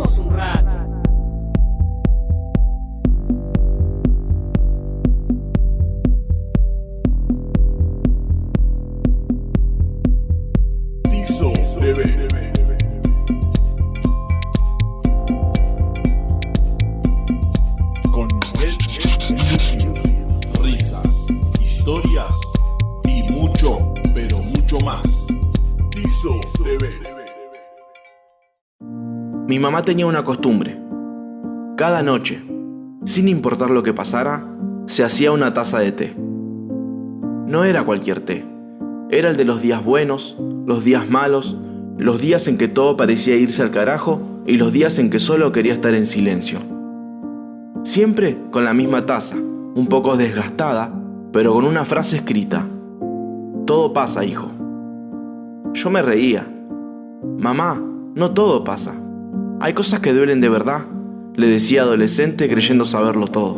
charlemos un rato. Tizo TV. Con Miguel Lucio. Risas, historias y mucho, pero mucho más. Tizo TV. Mi mamá tenía una costumbre. Cada noche, sin importar lo que pasara, se hacía una taza de té. No era cualquier té. Era el de los días buenos, los días malos, los días en que todo parecía irse al carajo y los días en que solo quería estar en silencio. Siempre con la misma taza, un poco desgastada, pero con una frase escrita. Todo pasa, hijo. Yo me reía. Mamá, no todo pasa. Hay cosas que duelen de verdad, le decía adolescente creyendo saberlo todo.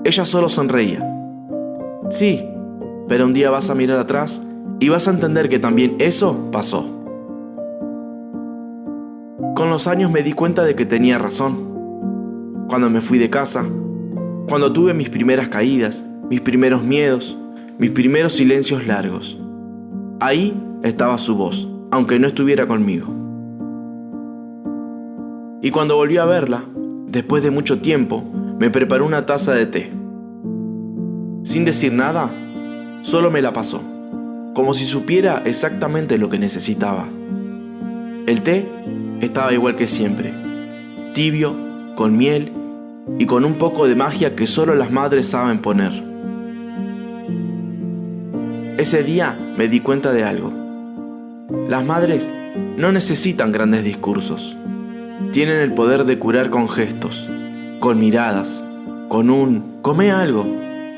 Ella solo sonreía. Sí, pero un día vas a mirar atrás y vas a entender que también eso pasó. Con los años me di cuenta de que tenía razón. Cuando me fui de casa, cuando tuve mis primeras caídas, mis primeros miedos, mis primeros silencios largos. Ahí estaba su voz, aunque no estuviera conmigo. Y cuando volví a verla, después de mucho tiempo, me preparó una taza de té. Sin decir nada, solo me la pasó, como si supiera exactamente lo que necesitaba. El té estaba igual que siempre, tibio, con miel y con un poco de magia que solo las madres saben poner. Ese día me di cuenta de algo. Las madres no necesitan grandes discursos. Tienen el poder de curar con gestos, con miradas, con un «come algo»,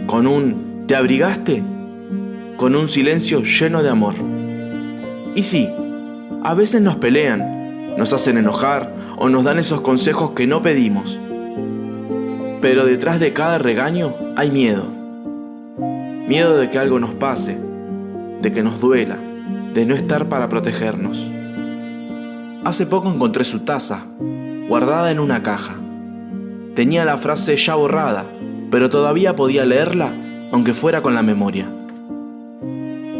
con un «¿te abrigaste?», con un silencio lleno de amor. Y sí, a veces nos pelean, nos hacen enojar o nos dan esos consejos que no pedimos. Pero detrás de cada regaño hay miedo. Miedo de que algo nos pase, de que nos duela, de no estar para protegernos. Hace poco encontré su taza, guardada en una caja. Tenía la frase ya borrada, pero todavía podía leerla, aunque fuera con la memoria.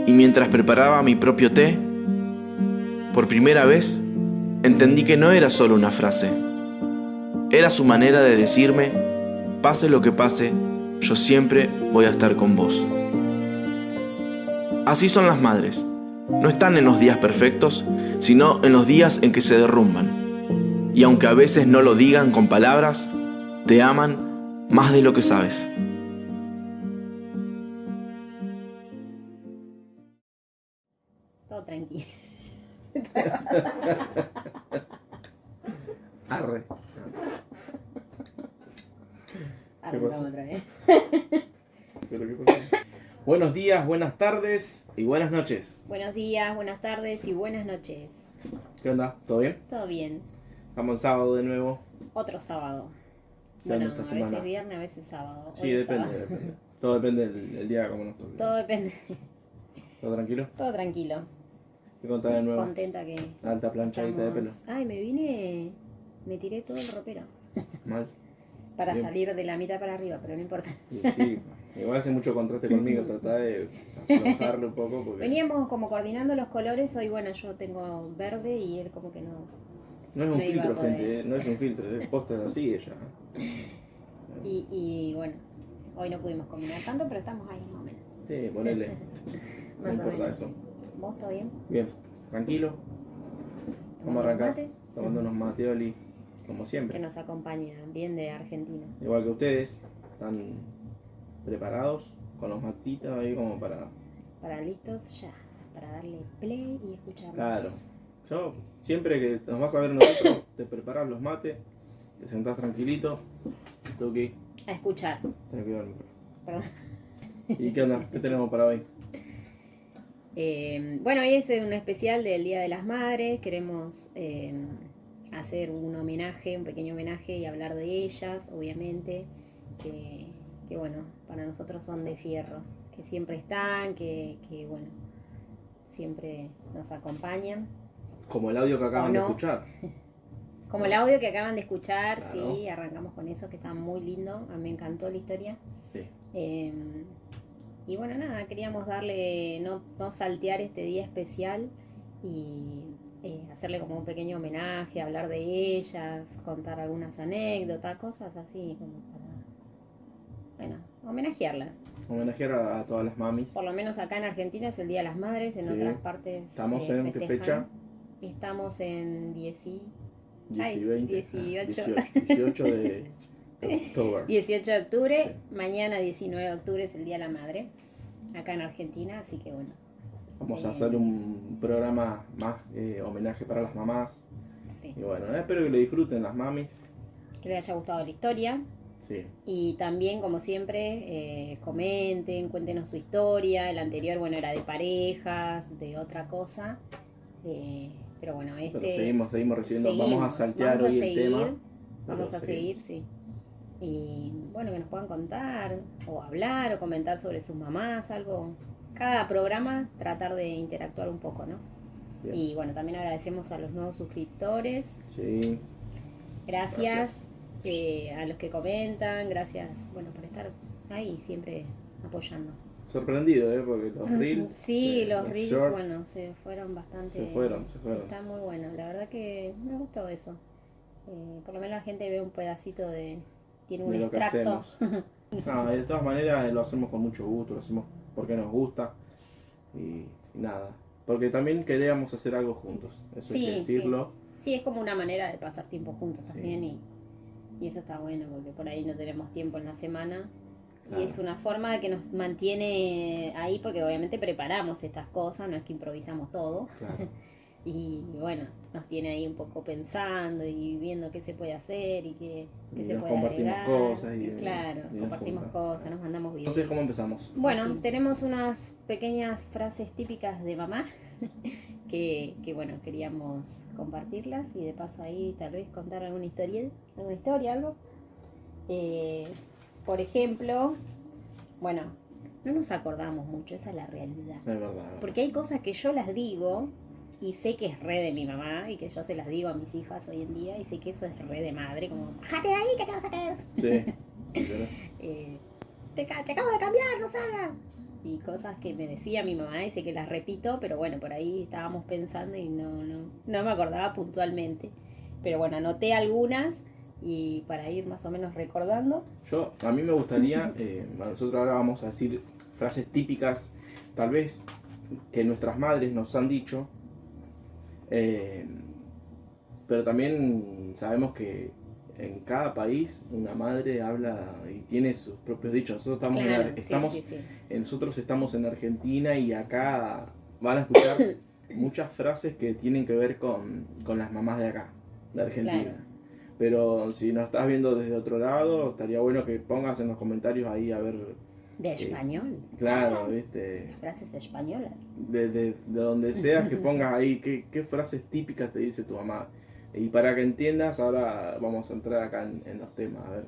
Y mientras preparaba mi propio té, por primera vez, entendí que no era solo una frase. Era su manera de decirme, pase lo que pase, yo siempre voy a estar con vos. Así son las madres. No están en los días perfectos, sino en los días en que se derrumban. Y aunque a veces no lo digan con palabras, te aman más de lo que sabes. Todo tranquilo. Arre. Arrancamos otra vez. Buenos días, buenas tardes y buenas noches. Buenos días, buenas tardes y buenas noches. ¿Qué onda? ¿Todo bien? Todo bien. Estamos en sábado de nuevo. Otro sábado. ¿Qué onda Bueno, esta a semana? veces viernes, a veces sábado. Sí, Hoy es depende, sábado. depende. Todo depende del día como nos toque. Todo depende. ¿Todo tranquilo? Todo tranquilo. ¿Qué contás de nuevo? Contenta que Alta planchadita de pelo. Ay, me tiré todo el ropero. Mal. Para Bien. salir de la mitad para arriba, pero no importa. Y sí, igual hace mucho contraste conmigo, tratá de aflojarlo un poco porque Veníamos como coordinando los colores, hoy bueno, yo tengo verde y él como que no. no es un no iba a filtro, poder. gente, no es un filtro, es posta es así ella. Y bueno, hoy no pudimos combinar tanto, pero estamos ahí más o menos. Sí, ponele, no Más o importa menos. eso. ¿Vos todo bien? Bien, tranquilo, vamos a ¿Tomando arrancar mate? tomando unos mateoli, como Que siempre. nos acompaña, bien de Argentina. Igual que ustedes, están preparados con los matitos ahí como para... Para listos ya, para darle play y escucharnos. Claro, yo siempre que nos vas a ver nosotros, te preparas los mates, te sentás tranquilito, Tuki, A escuchar. ten cuidado el micrófono. Perdón. ¿Y qué onda? ¿Qué tenemos para hoy? Bueno, hoy es un especial del Día de las Madres. Queremos hacer un homenaje, un pequeño homenaje y hablar de ellas, obviamente. Que bueno, para nosotros son de fierro. Que siempre están, que bueno, siempre nos acompañan. Como el audio que acaban ¿O de no? escuchar. Como el audio que acaban de escuchar, Claro. sí, arrancamos con eso, que está muy lindo, a mí me encantó la historia. Sí. Y bueno, nada, queríamos darle, no saltear este día especial y hacerle como un pequeño homenaje, hablar de ellas, contar algunas anécdotas, cosas así como para, bueno, homenajearla. Homenajear a todas las mamis. Por lo menos acá en Argentina es el Día de las Madres, en Sí. otras partes ¿Estamos en qué festejan. fecha? Estamos en 10 y... 10 Ay, y 20. 18. 18 de octubre. 18 de octubre, Sí. mañana 19 de octubre es el Día de la Madre, acá en Argentina, así que bueno. Vamos a hacer un programa más homenaje para las mamás. Sí. Y bueno, espero que le disfruten las mamis. Que les haya gustado la historia Sí. y también, como siempre, comenten, cuéntenos su historia. El anterior, bueno, era de parejas, de otra cosa. Pero bueno, Pero seguimos recibiendo. Vamos a seguimos, saltear vamos a hoy seguir, el tema. Vamos a pero seguir, sí. Y bueno, que nos puedan contar, o hablar, o comentar sobre sus mamás, algo. Cada programa tratar de interactuar un poco, ¿no? Bien. Y bueno, también agradecemos a los nuevos suscriptores. Sí. Gracias a los que comentan, gracias, bueno, por estar ahí siempre apoyando. Sorprendido, porque los reels. Sí, los reels, shorts, bueno, se fueron bastante. Se fueron. Está muy bueno, la verdad que me gustó eso. Por lo menos la gente ve un pedacito tiene un de lo que extracto. hacemos. No, de todas maneras lo hacemos con mucho gusto, lo hacemos porque nos gusta. Y nada. Porque también queríamos hacer algo juntos. Eso hay que decirlo. Sí, es como una manera de pasar tiempo juntos Sí. también y eso está bueno porque por ahí no tenemos tiempo en la semana. Claro. Y es una forma de que nos mantiene ahí porque obviamente preparamos estas cosas, no es que improvisamos todo. Claro. Y bueno, nos tiene ahí un poco pensando y viendo qué se puede hacer y qué Y se nos puede compartimos agregar. cosas y claro, nos compartimos juntamos. cosas, nos mandamos videos. Entonces, ¿cómo empezamos? Bueno, tenemos unas pequeñas frases típicas de mamá que bueno, queríamos compartirlas y de paso ahí tal vez contar alguna historia, algo. Por ejemplo, bueno, no nos acordamos mucho, esa es la realidad. Es verdad. Porque hay cosas que yo las digo y sé que es re de mi mamá y que yo se las digo a mis hijas hoy en día y sé que eso es re de madre, como, bájate de ahí que te vas a caer. Sí. Pero- Te acabo de cambiar, no salgas. Y cosas que me decía mi mamá y sé que las repito, pero bueno, por ahí estábamos pensando y no me acordaba puntualmente. Pero bueno, anoté algunas y para ir más o menos recordando. a mí me gustaría, nosotros ahora vamos a decir frases típicas, tal vez que nuestras madres nos han dicho, pero también sabemos que en cada país una madre habla y tiene sus propios dichos. Nosotros estamos, Sí. nosotros estamos en Argentina y acá van a escuchar muchas frases que tienen que ver con las mamás de acá, de Argentina. Claro. Pero si nos estás viendo desde otro lado, estaría bueno que pongas en los comentarios ahí a ver. De español. Claro, viste. Frases españolas. De donde seas, que pongas ahí qué frases típicas te dice tu mamá. Y para que entiendas, ahora vamos a entrar acá en los temas. A ver.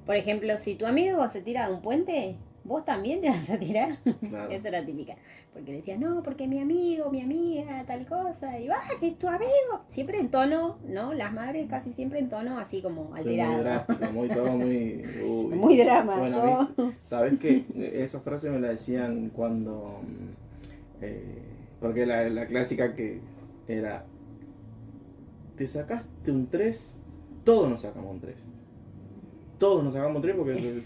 Por ejemplo, si tu amigo se tira de un puente, ¿vos también te vas a tirar? Claro. Esa era típica. Porque le decías, no, porque mi amigo, mi amiga, tal cosa. Y vas, es tu amigo. Siempre en tono, ¿no? Las madres casi siempre en tono así como Soy alterado. muy drástico, muy. Uy. Muy drama, Bueno, todo. ¿sabes qué? Esa frase me la decían cuando. Porque la clásica que era. Te sacaste un 3, todos nos sacamos un 3. Todos nos sacamos un 3 porque.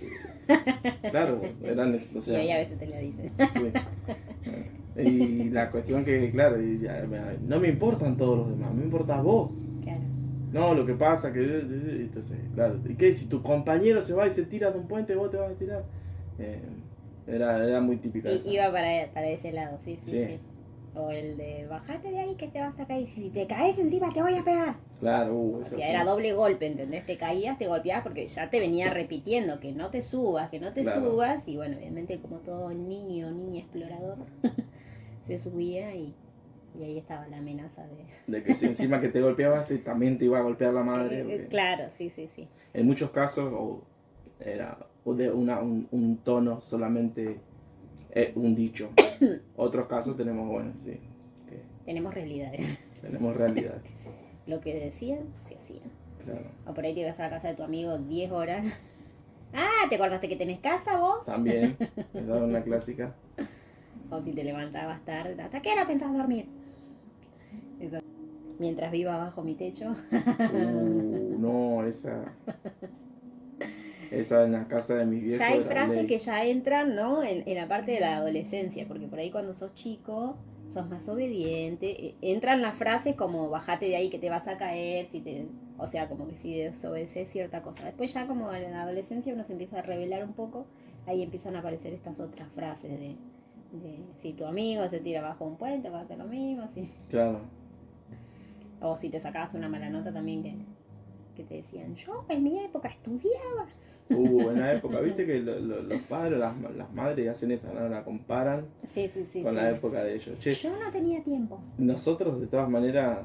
Claro, eran. O sea, Y ahí a veces te lo dicen. sí. Y la cuestión que, claro, no me importan todos los demás, me importas vos. Claro. No, lo que pasa que. Entonces, claro. ¿Y qué? Si tu compañero se va y se tira de un puente, vos te vas a tirar. Era muy típica esa. Iba para ese lado, sí. Sí. O el de bajate de ahí que te vas a caer. Si te caes encima te voy a pegar. Claro, O eso sea, sí. era doble golpe, ¿entendés? Te caías, te golpeabas porque ya te venía repitiendo que no te subas, que no te Claro. subas. Y bueno, obviamente como todo niño o niña explorador, se subía y ahí estaba la amenaza de... De que si encima que te golpeabas, también te iba a golpear la madre. porque Claro, sí. En muchos casos era de un tono solamente un dicho. Otros casos tenemos, bueno, sí, que Tenemos realidades. tenemos realidad. lo que decían, se hacían. Claro. O por ahí te ibas a la casa de tu amigo 10 horas. Ah, ¿te acordaste que tenés casa vos? También, esa es una clásica. O si te levantabas tarde, ¿hasta qué hora pensás dormir? Eso. Mientras viva bajo mi techo. No, esa en la casa de mis viejos. Ya hay era frases ley. que ya entran, ¿no? En la parte de la adolescencia, porque por ahí cuando sos chico sos más obediente. Entran las frases como bajate de ahí que te vas a caer, o sea, como que si desobedeces cierta cosa. Después ya como en la adolescencia uno se empieza a revelar un poco, ahí empiezan a aparecer estas otras frases de si tu amigo se tira bajo un puente, vas a hacer lo mismo, sí. Claro. O si te sacabas una mala nota también que te decían, yo en mi época estudiaba. En la época, viste que los padres, las madres hacen esa, ¿no? La comparan Sí, con sí. la época de ellos. Che, Yo no tenía tiempo. nosotros de todas maneras,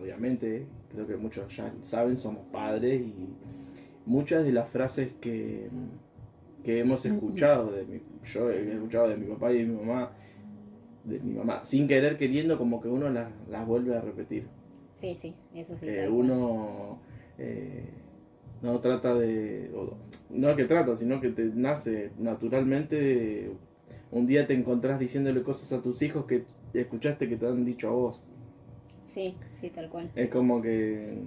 obviamente, creo que muchos ya saben, somos padres y muchas de las frases que hemos escuchado, yo he escuchado de mi papá y de mi mamá, sin querer queriendo, como que uno las vuelve a repetir. Sí, eso sí. Tal cual. Uno no trata no es que trata, sino que te nace naturalmente. Un día te encontrás diciéndole cosas a tus hijos que escuchaste que te han dicho a vos. Sí, tal cual. Es como que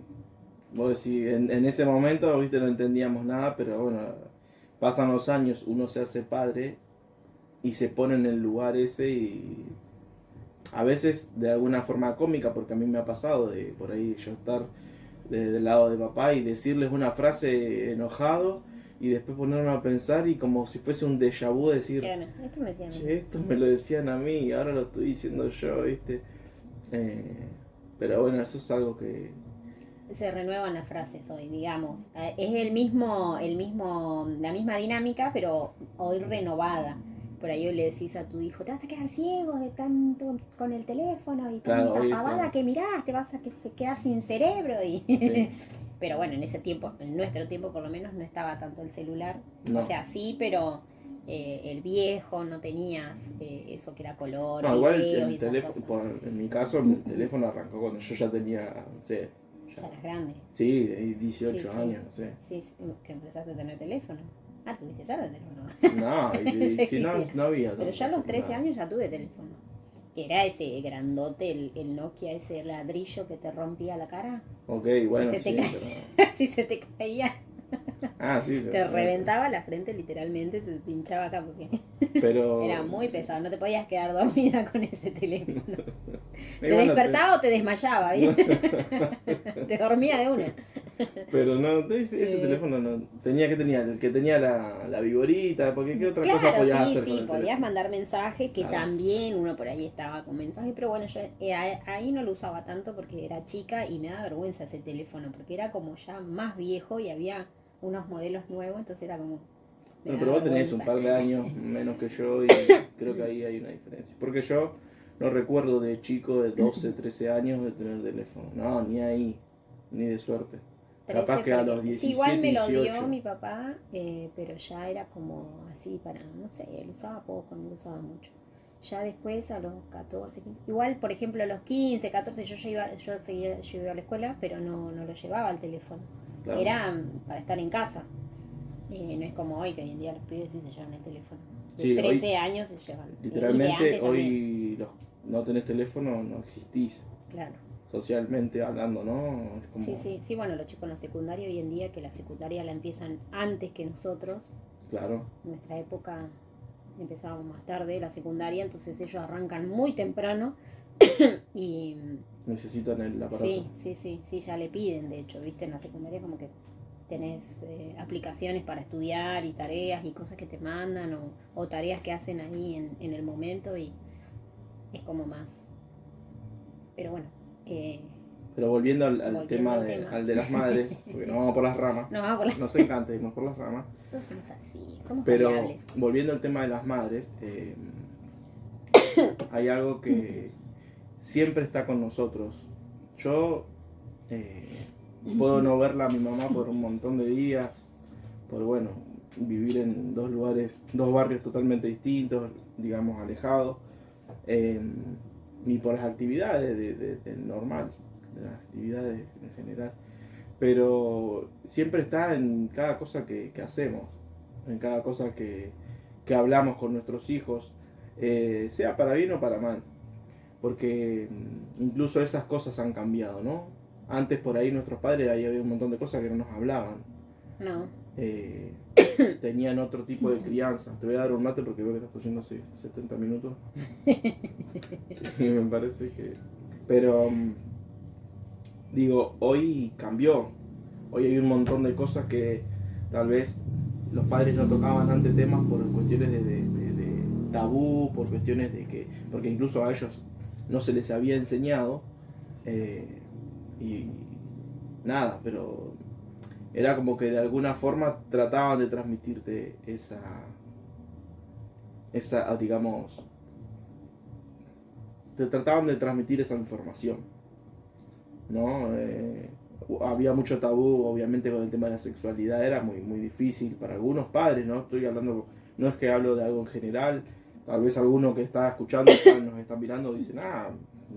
vos decís, en ese momento, viste, no entendíamos nada, pero bueno, pasan los años, uno se hace padre y se pone en el lugar ese y a veces de alguna forma cómica, porque a mí me ha pasado de por ahí yo estar del lado de papá y decirles una frase enojado y después ponerme a pensar y como si fuese un déjà vu decir, Claro, esto me decían. che, esto me lo decían a mí y ahora lo estoy diciendo yo, ¿viste? Pero bueno, eso es algo que... Se renuevan las frases hoy, digamos. Es la misma dinámica, pero hoy renovada. Por ahí hoy le decís a tu hijo, te vas a quedar ciego de tanto con el teléfono y Claro, tanta hoy pavada está. que mirás, te vas a quedar sin cerebro. Sí. Pero bueno, en ese tiempo, en nuestro tiempo por lo menos, no estaba tanto el celular. No. O sea, sí, pero el viejo no tenías eso que era color, No, igual videos y el esas teléfono, cosas. en mi caso, el teléfono arrancó cuando yo ya tenía, no sé, Ya eras grande. sí, 18 Sí. años, no sé. Sí, que empezaste a tener teléfono. Ah, tuviste tarde teléfono. No, y Ya si no, existía. no había. Pero ya a los 13 nada. años ya tuve teléfono. Que era ese grandote, el Nokia, ese ladrillo que te rompía la cara. Ok, bueno, Si se sí, te pero... Si se te caía, Ah, sí. te reventaba la frente literalmente, te pinchaba acá porque Pero... era muy pesado. No te podías quedar dormida con ese teléfono. Te Igual no despertaba o te desmayaba, ¿viste? Te dormía de una. Pero no, ese teléfono no... El que tenía la viborita, porque qué otra cosa Claro, podías hacer con sí, el podías teléfono. mandar mensajes, que Claro. también uno por ahí estaba con mensajes, pero bueno, yo ahí no lo usaba tanto porque era chica y me da vergüenza ese teléfono, porque era como ya más viejo y había unos modelos nuevos, entonces era como... me Bueno, daba pero vos tenés un vergüenza. par de años menos que yo y creo que ahí hay una diferencia. Porque yo no recuerdo de chico de 12, 13 años de tener teléfono. No, ni ahí, ni de suerte. 13 Capaz que a los porque- 17, sí, igual me lo 18. dio mi papá, pero ya era como así para, no sé, lo usaba poco, no lo usaba mucho. Ya después a los 14, 15, igual por ejemplo a los 15, 14 yo iba a la escuela, pero no lo llevaba al teléfono. Claro. Era para estar en casa. No es como hoy, que hoy en día los pibes sí se llevan el teléfono. De Sí, 13 hoy, años se llevan. Y de literalmente antes también, hoy no tenés teléfono, no existís. claro. Socialmente hablando, ¿no? Es como... Sí, bueno, los chicos en la secundaria hoy en día, que la secundaria la empiezan antes que nosotros, Claro. en nuestra época empezábamos más tarde la secundaria, entonces ellos arrancan muy temprano y Necesitan el aparato. sí, ya le piden, de hecho, viste, en la secundaria como que tenés aplicaciones para estudiar y tareas y cosas que te mandan o tareas que hacen ahí en el momento y es como más, pero bueno. Pero volviendo al Volviendo tema, al tema. al de las madres, porque nos vamos por las ramas. No, por la... Nos encanta irnos por las ramas. Nosotros somos así, somos Pero variables. volviendo al tema de las madres, hay algo que siempre está con nosotros. Yo puedo no verla a mi mamá por un montón de días, por bueno, vivir en dos barrios totalmente distintos, digamos alejados, ni por las actividades del normal. de las actividades en general. Pero siempre está en cada cosa que hacemos, en cada cosa que hablamos con nuestros hijos, sea para bien o para mal. Porque incluso esas cosas han cambiado, ¿no? Antes por ahí nuestros padres, ahí había un montón de cosas que no nos hablaban. No. Tenían otro tipo de crianza. Te voy a dar un mate porque veo que estás tosiendo hace 70 minutos. Y me parece que... Pero, digo, hoy cambió. Hoy hay un montón de cosas que tal vez los padres no tocaban antes temas por cuestiones de tabú, por cuestiones de que... Porque incluso a ellos no se les había enseñado. Y nada, pero era como que de alguna forma trataban de transmitirte esa digamos, te trataban de transmitir esa información, ¿no? Había mucho tabú, obviamente, con el tema de la sexualidad, era muy, muy difícil para algunos padres, ¿no? Estoy hablando, no es que hablo de algo en general, tal vez alguno que está escuchando, nos está mirando, dice,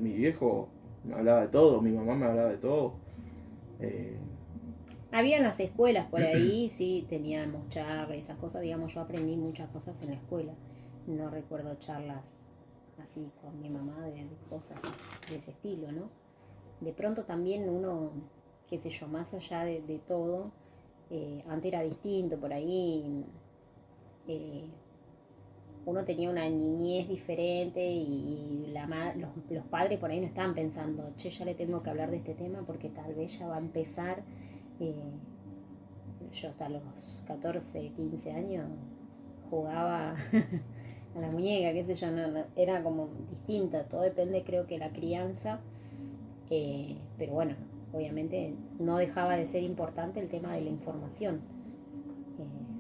mi viejo me hablaba de todo, mi mamá me hablaba de todo. Habían las escuelas por ahí, sí, teníamos charlas, esas cosas, digamos, yo aprendí muchas cosas en la escuela. No recuerdo charlas así con mi mamá de cosas de ese estilo, ¿no? De pronto también uno, qué sé yo, más allá de todo, antes era distinto, por ahí uno tenía una niñez diferente y los padres por ahí no estaban pensando, che, ya le tengo que hablar de este tema porque tal vez ya va a empezar. Yo hasta los 14, 15 años jugaba a la muñeca, qué sé yo, no, era como distinta, todo depende, creo que la crianza, pero bueno, obviamente no dejaba de ser importante el tema de la información.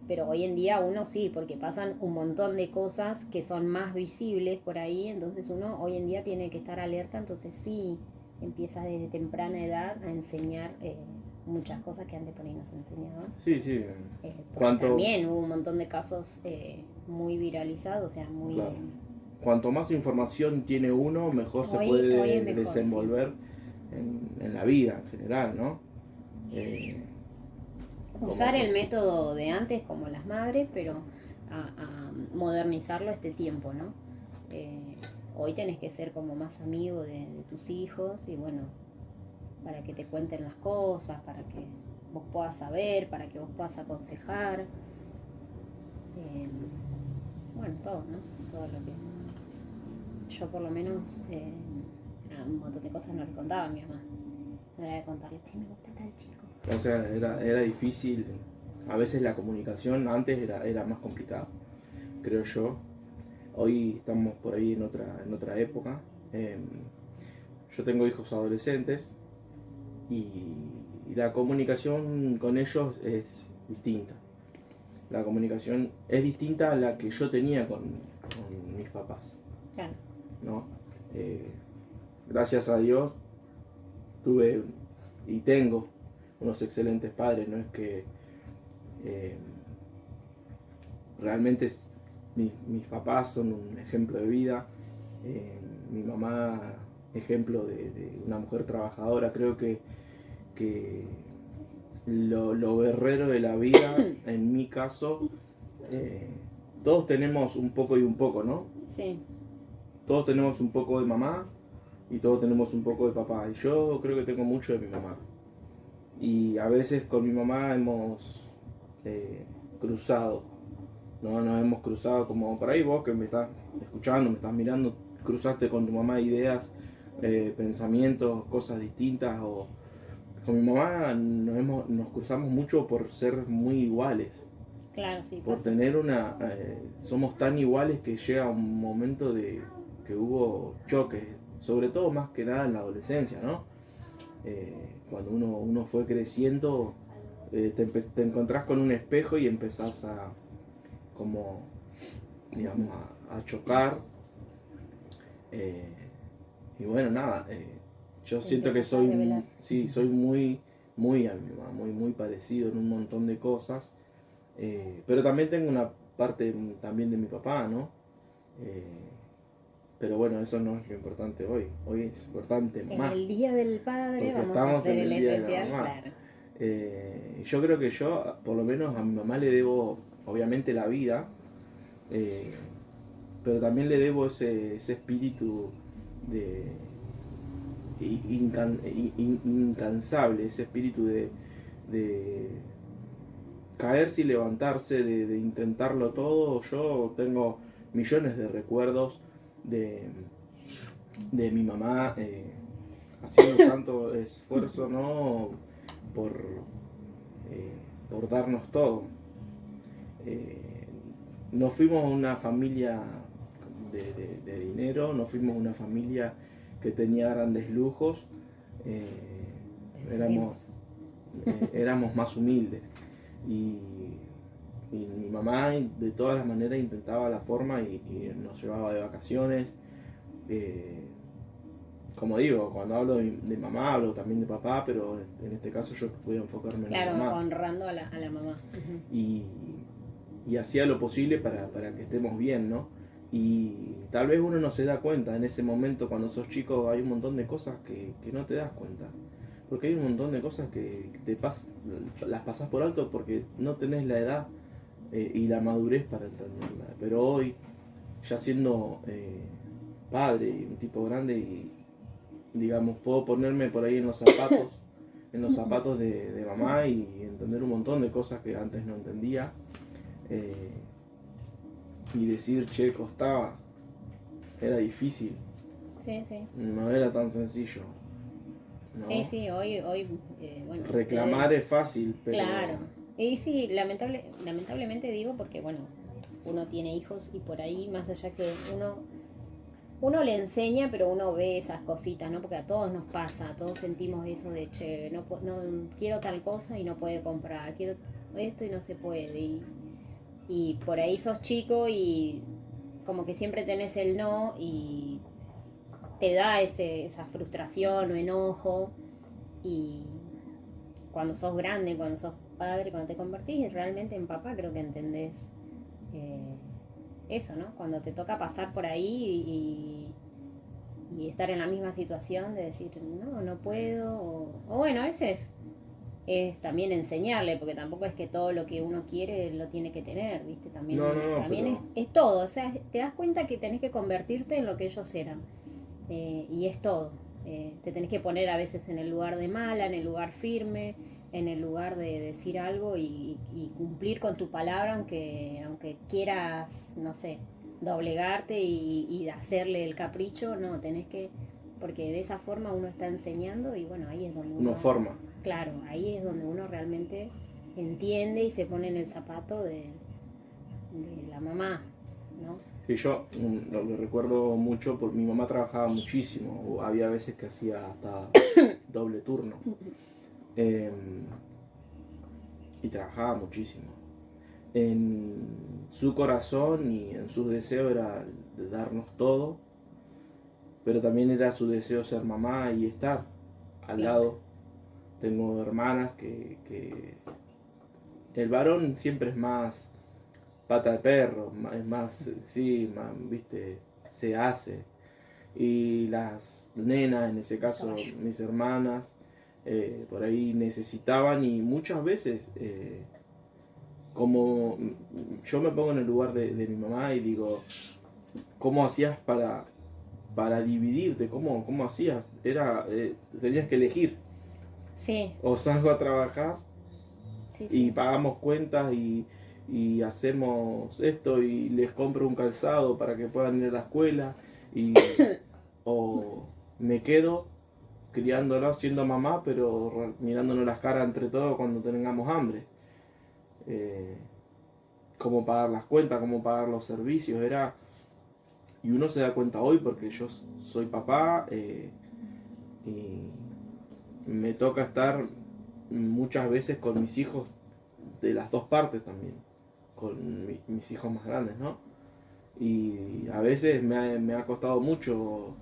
Pero hoy en día uno sí, porque pasan un montón de cosas que son más visibles por ahí, entonces uno hoy en día tiene que estar alerta, entonces sí empieza desde temprana edad a enseñar muchas cosas que antes por ahí no se enseñaban. Sí, sí. También hubo un montón de casos muy viralizados, o sea, muy... Claro. Cuanto más información tiene uno, mejor se puede mejor, desenvolver sí. en la vida en general, ¿no? Usar el método de antes como las madres, pero a modernizarlo a este tiempo, ¿no? Hoy tenés que ser como más amigo de tus hijos y bueno, para que te cuenten las cosas, para que vos puedas saber, para que vos puedas aconsejar. Bueno, todo, ¿no? Todo lo que... Yo por lo menos un montón de cosas no le contaba a mi mamá. No era de contarle, che, me gusta tal chico. O sea, era difícil. A veces la comunicación antes era más complicada, creo yo. Hoy estamos por ahí en otra época. Yo tengo hijos adolescentes y la comunicación con ellos es distinta. La comunicación es distinta a la que yo tenía con mis papás. Claro. ¿No? Gracias a Dios tuve y tengo unos excelentes padres, no es que realmente mis papás son un ejemplo de vida, mi mamá ejemplo de una mujer trabajadora. Creo que lo guerrero de la vida, en mi caso, todos tenemos un poco y un poco, ¿no? Sí. Todos tenemos un poco de mamá y todos tenemos un poco de papá, y yo creo que tengo mucho de mi mamá. Y a veces con mi mamá hemos cruzado, ¿no? Nos hemos cruzado como por ahí vos que me estás escuchando, me estás mirando, cruzaste con tu mamá ideas, pensamientos, cosas distintas. O con mi mamá nos cruzamos mucho por ser muy iguales. Claro, sí. Por tener somos tan iguales que llega un momento de que hubo choques, sobre todo más que nada en la adolescencia, ¿no? Cuando uno fue creciendo, te encontrás con un espejo y empezás a chocar. Y bueno, nada, yo siento que soy muy a mi mamá, muy parecido en un montón de cosas, pero también tengo una parte también de mi papá, ¿no? Pero bueno, eso no es lo importante hoy. Hoy es importante En mamá. el Día del Padre Porque vamos a estamos hacer en el el Día de la especial, Mamá. claro. Yo creo que yo, por lo menos a mi mamá le debo, obviamente, la vida, pero también le debo ese espíritu de incansable, ese espíritu de caerse y levantarse, de intentarlo todo. Yo tengo millones de recuerdos de mi mamá haciendo tanto esfuerzo, ¿no? por, por darnos todo. No fuimos una familia de dinero, no fuimos una familia que tenía grandes lujos, éramos más humildes. Y mi mamá de todas las maneras intentaba la forma y nos llevaba de vacaciones. Como digo, cuando hablo de mamá hablo también de papá, pero en este caso yo voy a enfocarme en la mamá. Claro, honrando a la mamá. Y hacía lo posible para que estemos bien, ¿no? Y tal vez uno no se da cuenta en ese momento, cuando sos chico hay un montón de cosas que no te das cuenta. Porque hay un montón de cosas que las pasás por alto porque no tenés la edad y la madurez para entenderla. Pero hoy, ya siendo padre y un tipo grande, y digamos, puedo ponerme por ahí en los zapatos de mamá y entender un montón de cosas que antes no entendía. Y decir, che, costaba, era difícil. Sí, sí. No era tan sencillo, ¿no? Sí, hoy bueno. Reclamar es fácil, pero... Claro. Y sí, lamentablemente digo porque, bueno, uno tiene hijos y por ahí, más allá que uno le enseña, pero uno ve esas cositas, ¿no? Porque a todos nos pasa, todos sentimos eso de, che, no quiero tal cosa y no puede comprar, quiero esto y no se puede. Y por ahí sos chico y como que siempre tenés el no y te da esa frustración o enojo. Y cuando sos grande, cuando sos padre, cuando te convertís realmente en papá, creo que entendés eso, ¿no? Cuando te toca pasar por ahí y estar en la misma situación de decir, no puedo. O bueno, a veces es también enseñarle, porque tampoco es que todo lo que uno quiere lo tiene que tener, ¿viste? También, también pero... es todo, o sea, te das cuenta que tenés que convertirte en lo que ellos eran, y es todo. Te tenés que poner a veces en el lugar de mala, en el lugar firme, en el lugar de decir algo y cumplir con tu palabra, aunque quieras, no sé, doblegarte y hacerle el capricho, no, tenés que, porque de esa forma uno está enseñando y bueno, ahí es donde uno forma. Claro, ahí es donde uno realmente entiende y se pone en el zapato de la mamá, ¿no? Sí, yo lo recuerdo mucho porque mi mamá trabajaba muchísimo, había veces que hacía hasta doble turno. Y trabajaba muchísimo. En su corazón y en su deseo era de darnos todo, pero también era su deseo ser mamá y estar al lado. Tengo hermanas que el varón siempre es más pata de perro, es más, sí, más, viste, se hace. Y las nenas, en ese caso mis hermanas, por ahí necesitaban y muchas veces, como yo me pongo en el lugar de mi mamá y digo, ¿cómo hacías para dividirte? ¿Cómo hacías? Tenías que elegir. Sí. O salgo a trabajar sí. Y pagamos cuentas y hacemos esto y les compro un calzado para que puedan ir a la escuela o me quedo criándolos siendo mamá, pero mirándonos las caras entre todos cuando tengamos hambre. Cómo pagar las cuentas, cómo pagar los servicios, y uno se da cuenta hoy porque yo soy papá y me toca estar muchas veces con mis hijos de las dos partes también, con mis hijos más grandes, ¿no? Y a veces me ha costado mucho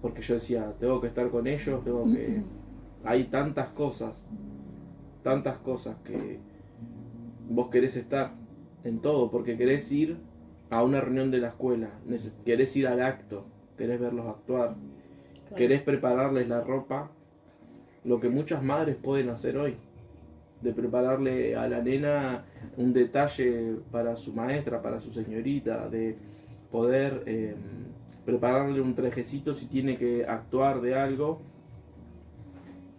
porque yo decía, tengo que estar con ellos, hay tantas cosas que vos querés estar en todo, porque querés ir a una reunión de la escuela, querés ir al acto, querés verlos actuar, Claro. querés prepararles la ropa, lo que muchas madres pueden hacer hoy, de prepararle a la nena un detalle para su maestra, para su señorita, de poder prepararle un trajecito si tiene que actuar de algo.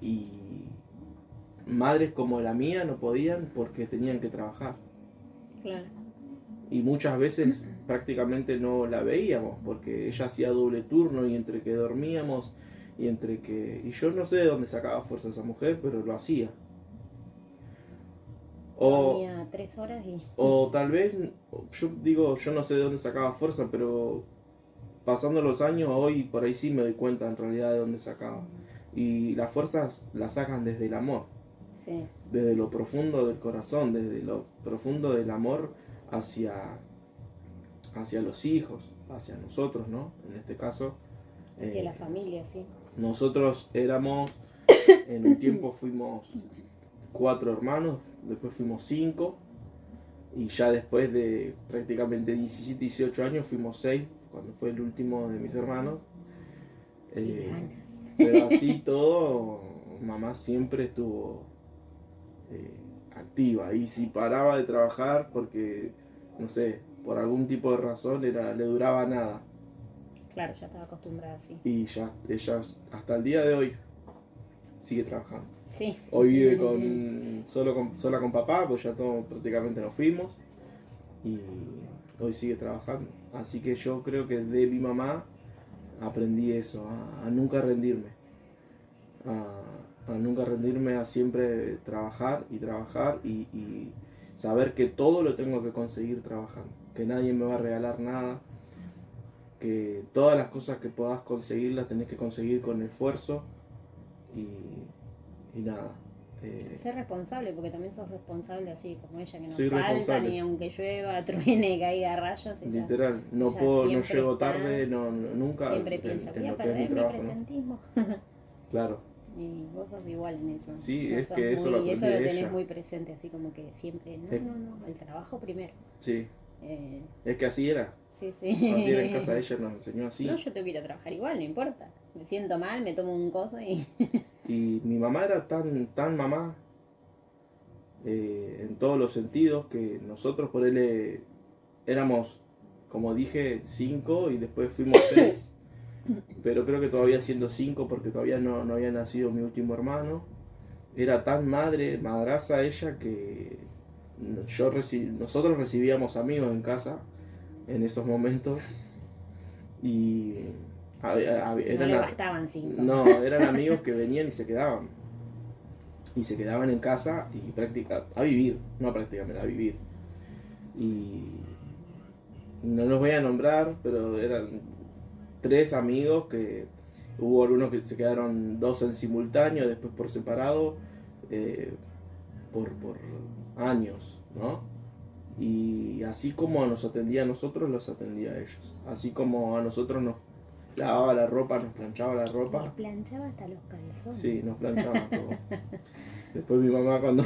Y madres como la mía no podían porque tenían que trabajar. Claro. Y muchas veces prácticamente no la veíamos porque ella hacía doble turno y entre que dormíamos y yo no sé de dónde sacaba fuerza esa mujer, pero lo hacía. Dormía 3 horas y... O tal vez, yo no sé de dónde sacaba fuerza, pero pasando los años, hoy por ahí sí me doy cuenta en realidad de dónde sacaba. Y las fuerzas las sacan desde el amor, Sí, desde lo profundo del corazón, desde lo profundo del amor hacia los hijos, hacia nosotros, ¿no? En este caso, hacia la familia, sí. nosotros éramos, en un tiempo fuimos 4 hermanos, después fuimos 5, y ya después de prácticamente 17, 18 años fuimos 6, cuando fue el último de mis hermanos. Qué ganas. Pero así todo, mamá siempre estuvo activa, y si paraba de trabajar porque, no sé, por algún tipo de razón le duraba nada. Claro, ya estaba acostumbrada, sí. Y ya ella hasta el día de hoy sigue trabajando. Sí. Hoy vive sola con papá, pues ya todos prácticamente nos fuimos, y hoy sigue trabajando. Así que yo creo que de mi mamá aprendí eso, a nunca rendirme, a nunca rendirme, a siempre trabajar y saber que todo lo tengo que conseguir trabajando, que nadie me va a regalar nada, que todas las cosas que puedas conseguir las tenés que conseguir con esfuerzo y nada. Ser responsable, porque también sos responsable así como ella, que no Soy falta responsable. ni aunque llueva, truene, caiga rayos. Ella Literal, no siempre llego está, tarde, nunca siempre piensa, voy a lo que es mi perder mi trabajo, ¿no? presentismo. Claro, Y vos sos igual en eso. sí, Sos- es sos que eso lo muy- aprendí eso de lo tenés ella. muy presente, así como que siempre, no, el trabajo primero. Sí, Eh, es que así era sí, sí. así era en casa de ella, nos enseñó así. No, yo tengo que ir a trabajar igual, no importa. Me siento mal, me tomo un coso y... Y mi mamá era tan mamá, en todos los sentidos, que nosotros por él éramos, como dije, 5 y después fuimos 6, pero creo que todavía siendo 5 porque todavía no había nacido mi último hermano. Era tan madraza ella, que nosotros recibíamos amigos en casa en esos momentos, y No le eran, bastaban 5. no, eran amigos que venían y se quedaban. Y se quedaban en casa y a vivir, no prácticamente, a vivir. Y no los voy a nombrar, pero eran 3 amigos que hubo algunos que se quedaron 2 en simultáneo, después por separado, por años, ¿no? Y así como nos atendía a nosotros, los atendía a ellos. Así como a nosotros nos lavaba la ropa, nos planchaba la Le ropa. planchaba hasta los calzones. Sí, nos planchaba todo. Después mi mamá, cuando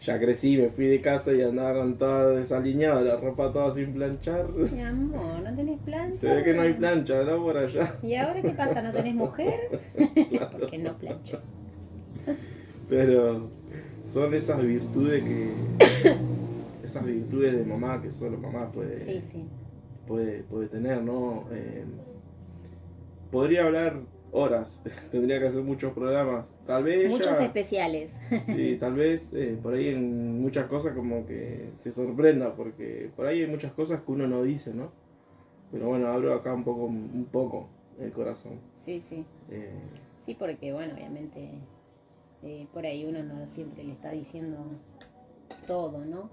ya crecí, me fui de casa y andaba con toda desaliñada, la ropa toda sin planchar. Mi amor, ¿no tenés plancha? Se ve que no hay plancha, ¿no? Por allá. ¿Y ahora qué pasa? ¿No tenés mujer? Claro. Porque no plancho. Pero son esas virtudes esas virtudes de mamá que solo mamá Sí, sí. puede tener, ¿no? Podría hablar horas, tendría que hacer muchos programas. Tal vez Muchos ella, especiales. sí, tal vez por ahí en muchas cosas como que se sorprenda, porque por ahí hay muchas cosas que uno no dice, ¿no? Pero bueno, abro acá un poco el corazón. Sí, sí. Sí, porque bueno, obviamente por ahí uno no siempre le está diciendo todo, ¿no?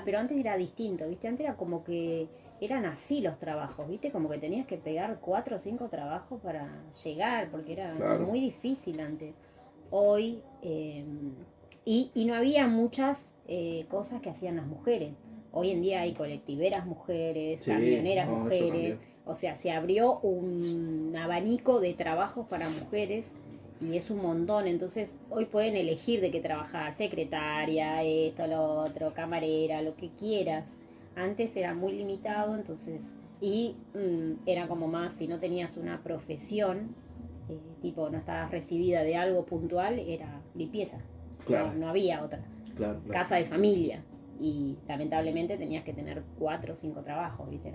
Pero antes era distinto, ¿viste? Antes era como que eran así los trabajos, ¿viste? Como que tenías que pegar 4 o 5 trabajos para llegar, porque era Claro. muy difícil antes. Hoy, y no había muchas cosas que hacían las mujeres. Hoy en día hay colectiveras mujeres, Sí, camioneras no, eso mujeres, cambió. o sea, se abrió un abanico de trabajos para mujeres y es un montón. Entonces hoy pueden elegir de qué trabajar, secretaria, esto, lo otro, camarera, lo que quieras. Antes era muy limitado, entonces, y era como más, si no tenías una profesión, tipo no estabas recibida de algo puntual, era limpieza. Claro. No había otra. Claro. Casa de familia. Y lamentablemente tenías que tener 4 o 5 trabajos, ¿viste?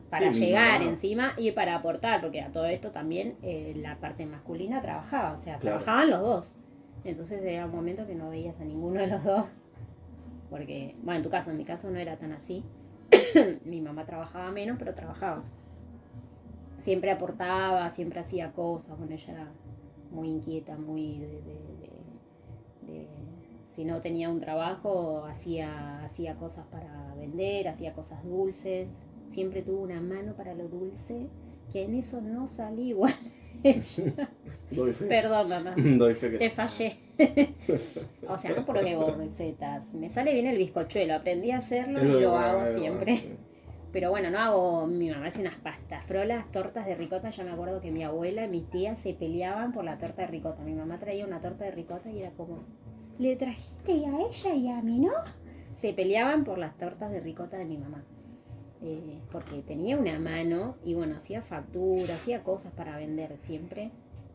Para Sí, llegar mamá. encima y para aportar, porque a todo esto también la parte masculina trabajaba, o sea, Claro. trabajaban los dos. Entonces era un momento que no veías a ninguno de los dos, porque, bueno, en mi caso no era tan así. Mi mamá trabajaba menos, pero trabajaba. Siempre aportaba, siempre hacía cosas, bueno, ella era muy inquieta, muy de si no tenía un trabajo, hacía cosas para vender, hacía cosas dulces. Siempre tuvo una mano para lo dulce, que en eso no salí igual. Doy fe. Perdón, mamá. Doy fe que... Te fallé. O sea, no porque vos recetas. Me sale bien el bizcochuelo. Aprendí a hacerlo y lo hago siempre. Sí. Pero bueno, no hago... Mi mamá hace unas pastas frolas, tortas de ricota. Yo me acuerdo que mi abuela y mis tías se peleaban por la torta de ricota. Mi mamá traía una torta de ricota y era como... ¿Le trajiste a ella y a mí no? Se peleaban por las tortas de ricota de mi mamá. Porque tenía una mano y bueno, hacía factura, hacía cosas para vender siempre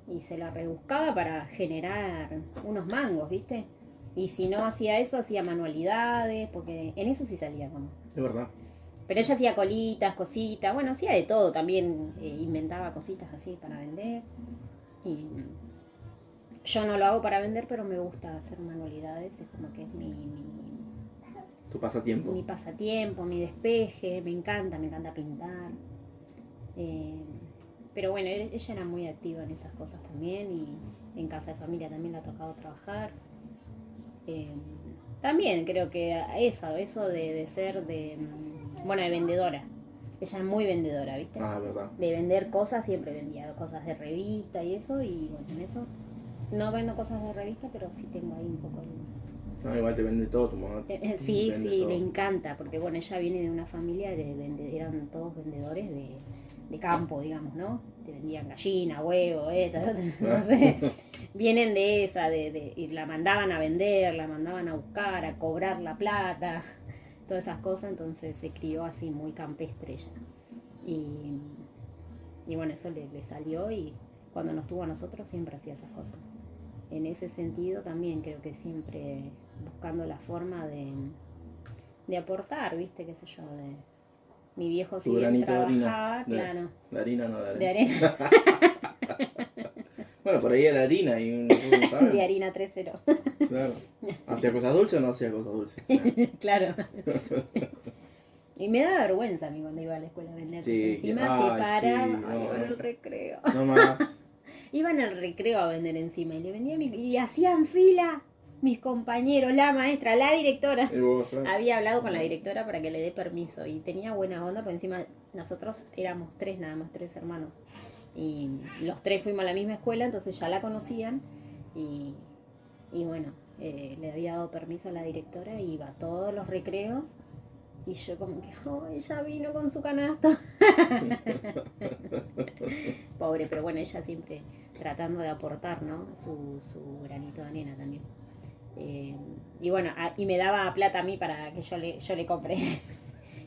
y se la rebuscaba para generar unos mangos, ¿viste? Y si no hacía eso, hacía manualidades, porque en eso sí salía mamá. Es verdad. Pero ella hacía colitas, cositas, bueno, hacía de todo, también inventaba cositas así para vender. Y yo no lo hago para vender, pero me gusta hacer manualidades, es como que es Tu pasatiempo. mi pasatiempo, mi despeje, me encanta pintar. Pero bueno, ella era muy activa en esas cosas también y en casa de familia también le ha tocado trabajar. También creo que eso de ser de vendedora. Ella es muy vendedora, ¿viste? Ah, verdad. De vender cosas, siempre vendía cosas de revista y eso, y bueno, en eso no vendo cosas de revista, pero sí tengo ahí un poco de... No, igual te vende todo tu mamá. Sí, Vende sí, todo. le encanta, porque bueno, ella viene de una familia eran todos vendedores de campo, digamos, ¿no? Te vendían gallina, huevo, no sé. Vienen de esa, y la mandaban a vender, la mandaban a buscar, a cobrar la plata, todas esas cosas, entonces se crió así muy campestre ella. Y bueno, eso le salió y cuando nos tuvo a nosotros siempre hacía esas cosas. En ese sentido también creo que siempre buscando la forma de aportar, ¿viste? Qué sé yo, mi viejo Su si bien granito de trabajaba, harina. claro, De harina, no de arena. de arena, Bueno, por ahí era harina y no sabe. de harina 3-0. Claro. ¿Hacía cosas dulces o no hacía cosas dulces? Claro. Y me daba vergüenza a mí cuando iba a la escuela a vender. Sí, porque encima ay, se paraba, sí, no. iban al recreo. No más. Iban al recreo a vender encima y le vendía y hacían fila mis compañeros, la maestra, la directora. Y vos, ¿sabes? Había hablado con la directora para que le dé permiso y tenía buena onda, porque encima nosotros éramos 3 nada más, 3 hermanos. Y los 3 fuimos a la misma escuela, entonces ya la conocían y bueno, le había dado permiso a la directora y iba a todos los recreos y yo como que, oh, ella vino con su canasto. Pobre, pero bueno, ella siempre tratando de aportar, ¿no? Su granito de arena también. Y bueno, y me daba plata a mí para que yo le compre.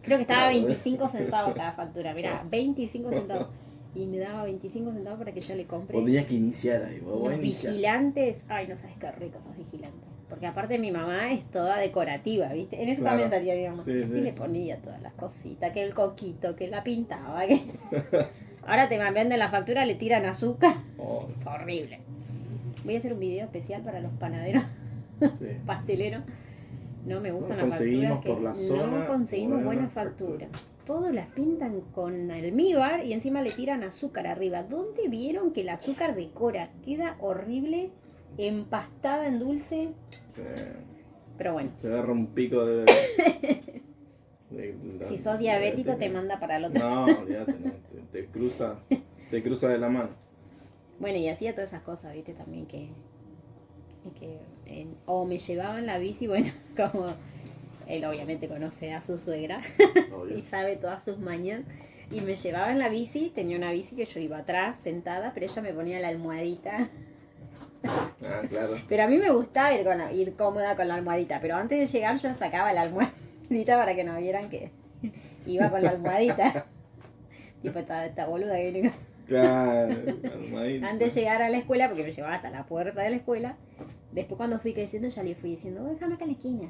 Creo que estaba 25 centavos cada factura, mirá, 25 centavos. Y me daba 25 centavos para que yo le compre. Vos tenías que iniciar ahí. Vos Los iniciar. vigilantes, ay, no sabes qué ricos esos vigilantes. Porque aparte mi mamá es toda decorativa, ¿viste? En eso Claro. también salía mi mamá. Sí, sí. Y le ponía todas las cositas, que el coquito, que la pintaba, que... Ahora te venden la factura, le tiran azúcar. Oh, Es horrible. Voy a hacer un video especial para los panaderos, sí. pasteleros. No me gustan No las conseguimos facturas. por la zona No conseguimos buenas facturas. facturas. Todos las pintan con almíbar y encima le tiran azúcar arriba. ¿Dónde vieron que el azúcar decora? Queda horrible, empastada en dulce. Pero bueno, Te agarra un pico de si sos diabético te manda para el otro. No, olvídate, no. Te cruza de la mano. Bueno, y hacía todas esas cosas, viste, también o me llevaban la bici, bueno, como él obviamente conoce a su suegra y Obvio. sabe todas sus mañas. Y me llevaba en la bici, tenía una bici que yo iba atrás, sentada, pero ella me ponía la almohadita. Ah, claro. Pero a mí me gustaba ir cómoda con la almohadita, pero antes de llegar yo sacaba la almohadita para que no vieran que iba con la almohadita. Tipo, esta boluda que viene. Claro, almohadita. Antes de llegar a la escuela, porque me llevaba hasta la puerta de la escuela. Después cuando fui creciendo ya le fui diciendo, déjame acá en la esquina,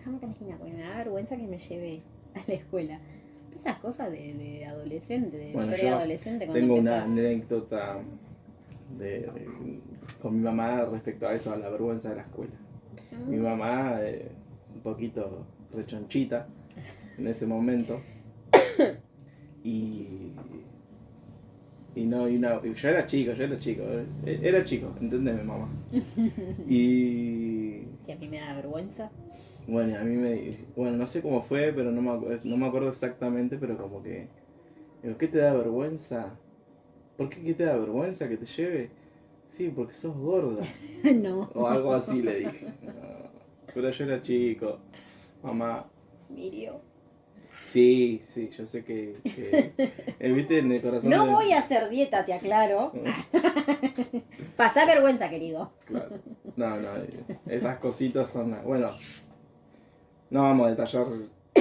porque me da vergüenza que me lleve a la escuela. Esas cosas de adolescente, de Bueno, yo preadolescente. tengo una empezás. anécdota con mi mamá respecto a eso, a la vergüenza de la escuela. Mi mamá, un poquito rechonchita en ese momento. Yo era chico, era chico, entendeme, mamá. Y Si a mí me da vergüenza. bueno, no sé cómo fue, pero no me acuerdo exactamente, pero como que, digo, ¿qué te da vergüenza? ¿Por qué te da vergüenza que te lleve? Sí, porque sos gorda. No. O algo así le dije. No, pero yo era chico, mamá. Mirio. Sí, yo sé que viste en el corazón. No voy a hacer dieta, te aclaro. Pasá vergüenza, querido. Claro. No, esas cositas son. Bueno, no vamos a detallar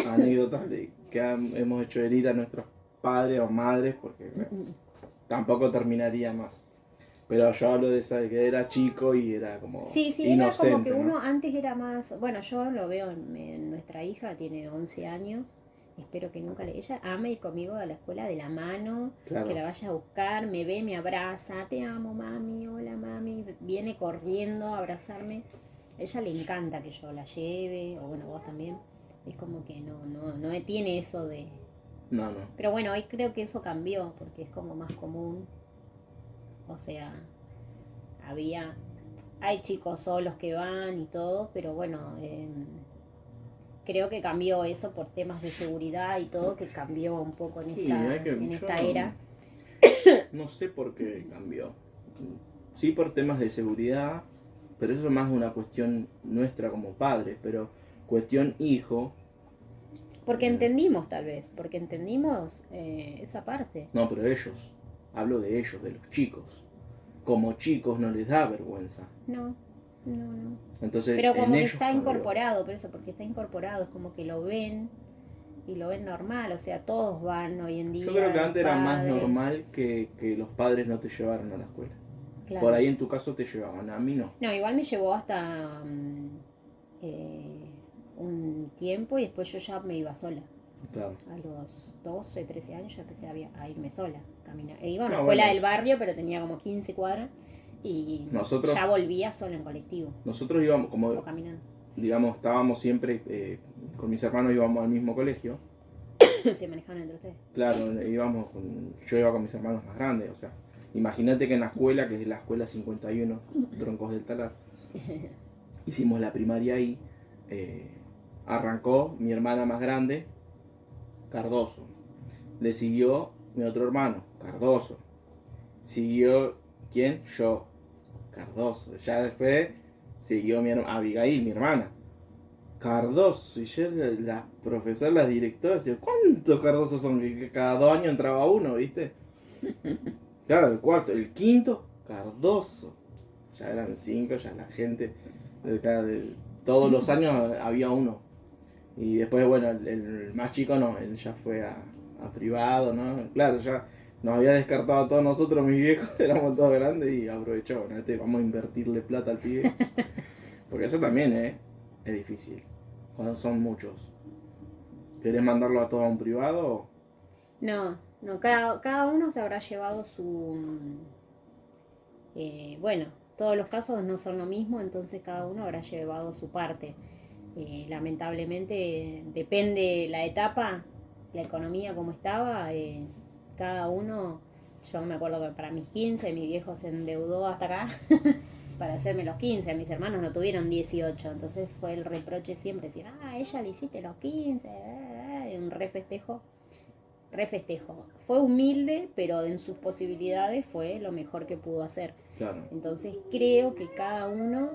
anécdotas de que hemos hecho herir a nuestros padres o madres, porque tampoco terminaría más. Pero yo hablo de esa de que era chico y era como Sí, inocente, era como que uno ¿no? antes era más... Bueno, yo lo veo en nuestra hija, tiene 11 años. Espero que nunca ella ama ir conmigo a la escuela de la mano, Claro. que la vaya a buscar, me ve, me abraza, te amo mami, hola mami, viene corriendo a abrazarme. A ella le encanta que yo la lleve, o bueno, vos también. Es como que no tiene eso de... No. Pero bueno, hoy creo que eso cambió, porque es como más común. O sea, hay chicos solos que van y todo, pero bueno, creo que cambió eso por temas de seguridad y todo, que cambió un poco en Sí, esta era. No sé por qué cambió. Sí, por temas de seguridad, pero eso es más una cuestión nuestra como padres, pero cuestión hijo. Porque entendimos tal vez, esa parte. No, pero ellos, hablo de ellos, de los chicos. Como chicos no les da vergüenza. No. Entonces, Pero como en que ellos está cambió. incorporado, por eso, porque está incorporado, es como que lo ven y lo ven normal, o sea, todos van hoy en día. Yo creo que los antes era más padres. normal que los padres no te llevaran a la escuela. Claro. Por ahí en tu caso te llevaban, a mí no. No, igual me llevó hasta un tiempo y después yo ya me iba sola. Claro. A los 12, 13 años ya empecé a irme sola, caminar. Iba a una No, escuela bueno, del barrio, pero tenía como 15 cuadras y Nosotros- ya volvía sola en colectivo Nosotros íbamos, o como caminando. digamos, estábamos siempre, con mis hermanos íbamos al mismo colegio. Se manejaban entre ustedes. Claro, yo iba con mis hermanos más grandes, o sea, imagínate que en la escuela, que es la escuela 51, Troncos del Talar, hicimos la primaria ahí, arrancó mi hermana más grande, Cardoso, le siguió mi otro hermano, Cardoso, siguió, ¿quién? Yo, Cardoso, ya después siguió Abigail, mi hermana, Cardoso, y yo las profesoras, las directoras, decían, ¿cuántos Cardosos son? Que cada 2 años entraba uno, ¿viste? Claro, el cuarto, el quinto, Cardoso. Ya eran 5, ya la gente, todos los años había uno. Y después, bueno, el más chico no, él ya fue a privado, ¿no? Claro, ya nos había descartado a todos nosotros, mis viejos, éramos todos grandes y aprovechó, ¿no? Vamos a invertirle plata al pibe. Porque eso también, es difícil, cuando son muchos. ¿Querés mandarlo a todo a un privado? No, cada uno se habrá llevado su... bueno, todos los casos no son lo mismo, entonces cada uno habrá llevado su parte. Lamentablemente depende la etapa, la economía como estaba, cada uno, yo me acuerdo que para mis 15 mi viejo se endeudó hasta acá para hacerme los 15, mis hermanos no tuvieron 18, entonces fue el reproche siempre, decir, ella le hiciste los 15, un refestejo. Fue humilde, pero en sus posibilidades fue lo mejor que pudo hacer. Claro. Entonces creo que cada uno,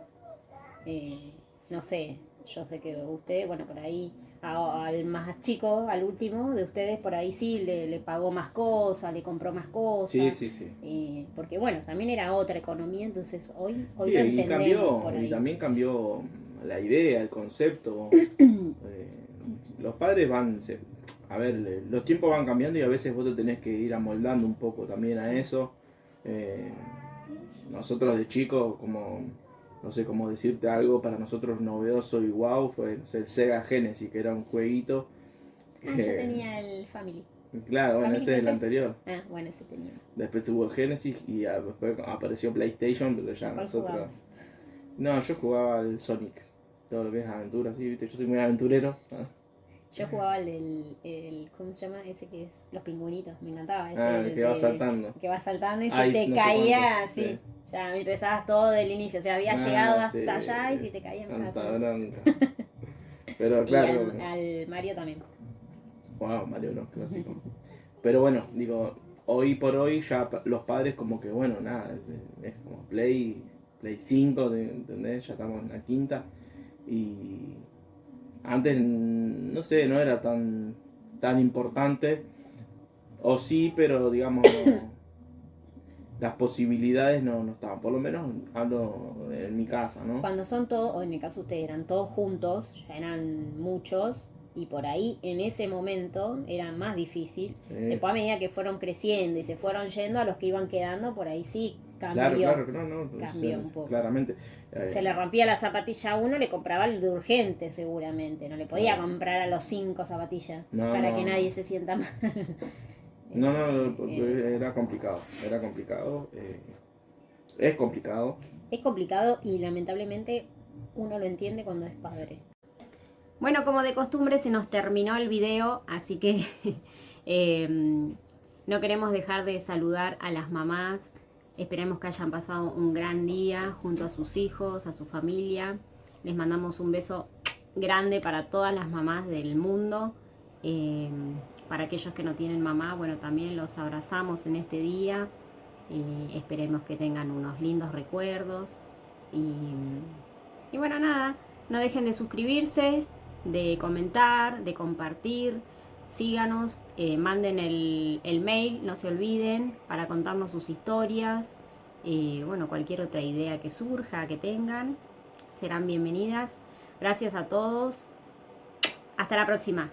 no sé, yo sé que ustedes, bueno, por ahí al más chico, al último de ustedes, por ahí sí le pagó más cosas, le compró más cosas. Sí. Porque bueno, también era otra economía, entonces hoy Sí, lo y entendemos por ahí. y también cambió la idea, el concepto. Los padres a ver, los tiempos van cambiando y a veces vos te tenés que ir amoldando un poco también a eso. Nosotros de chicos, como, no sé cómo decirte algo, para nosotros novedoso y wow, fue, no sé, el Sega Genesis, que era un jueguito. Yo tenía el Family. Claro, bueno, ¿Family ese es el PC? anterior. Ah, bueno, ese tenía. Después tuvo el Genesis y después apareció PlayStation, pero ya ¿Cuál nosotros... jugabas? No, yo jugaba al Sonic, todo lo que es aventura, sí, viste, yo soy muy aventurero. Yo jugaba el ¿cómo se llama? Ese que es los pingüinitos, me encantaba. Ese El que va saltando. Que va saltando y Ice, si te no sé caía, cuánto, sí. sí. Ya empezabas todo del inicio, o sea, había llegado hasta sí, allá y si te caía empezabas tanta todo. bronca. Pero Y claro, al Mario también. wow, Mario Bros, clásico. Pero bueno, digo, hoy por hoy ya los padres como que, bueno, nada, es como Play 5, ¿entendés? Ya estamos en la quinta. Y antes, no sé, no era tan importante. O sí, pero digamos, las posibilidades no estaban. Por lo menos hablo en mi casa, ¿no? Cuando son todos, o en el caso de ustedes eran todos juntos, ya eran muchos, y por ahí en ese momento era más difícil. Sí. Después a medida que fueron creciendo y se fueron yendo, a los que iban quedando, por ahí sí cambió. Claro, no, Cambió un poco. claramente. Se le rompía la zapatilla a uno, le compraba el de urgente seguramente. No le podía No. comprar a los 5 zapatillas No, para no. que nadie se sienta mal. No, porque era complicado. Es complicado. Es complicado y lamentablemente uno lo entiende cuando es padre. Bueno, como de costumbre se nos terminó el video, así que no queremos dejar de saludar a las mamás. Esperemos que hayan pasado un gran día junto a sus hijos, a su familia. Les mandamos un beso grande para todas las mamás del mundo. Para aquellos que no tienen mamá, bueno, también los abrazamos en este día. Esperemos que tengan unos lindos recuerdos. Y bueno, nada, no dejen de suscribirse, de comentar, de compartir. Síganos, manden el mail, no se olviden, para contarnos sus historias. Bueno, cualquier otra idea que surja, que tengan, serán bienvenidas. Gracias a todos. Hasta la próxima.